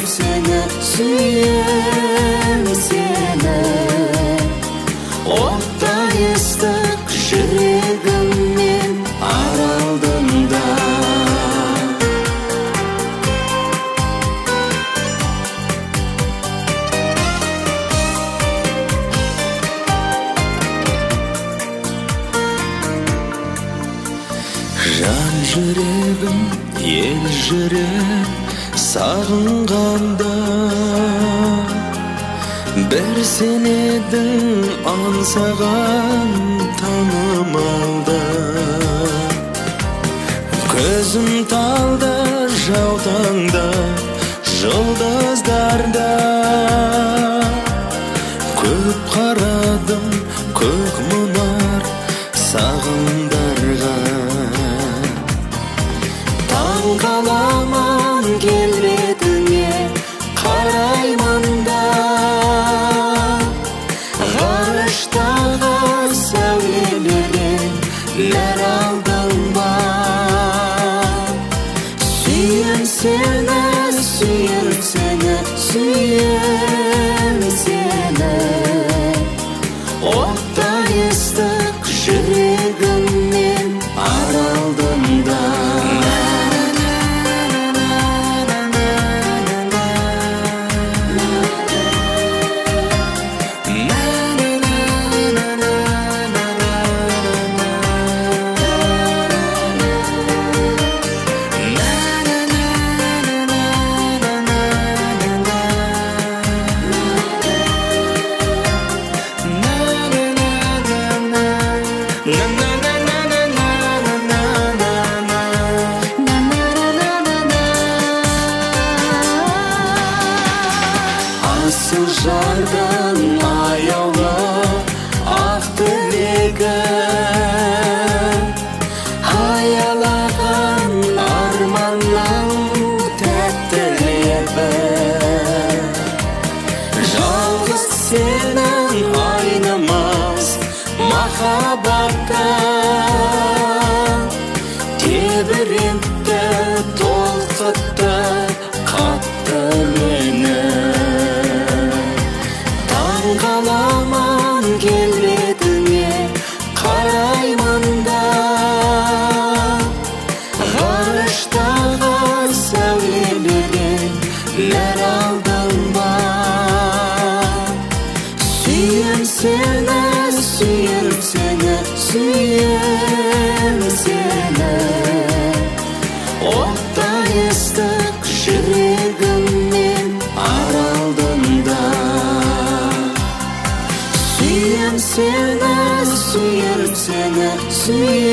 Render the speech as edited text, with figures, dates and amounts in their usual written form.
seni, suyum seni. Otday ыстық жүрегіммен аралдымда. Жан жүрегім, ел жүрек сағынғанда, бір сен едің аңсаған танымалда. Көзім талда, жаутаңда, жұлдыздарда. Көп қарадым, көк мұнар сағымдарға. Таң қаламан келбетіңе қараймын да, ғарыштағы сәулелерден нәр алдым ба. Сүйем сені, сүйем сені, сүйем сені. Оттай ыстық жүрегіммен аралдымда. Асыл жардың аяулы ақ тілегі, аялаған арманның тәтті лебі. Жалғыз сенің айнымас махаббатта, тебірентті, толқытты, қатты мені. Қаламан келбетіңе қараймын да, ғарыштағы сәулелерден нәр алдым ба. Сүйем сені, сүйем сені, сүйем сені. Оттай ыстық жүрегіммен аралдымда. Сүйем сені, сүйем сені, сүйем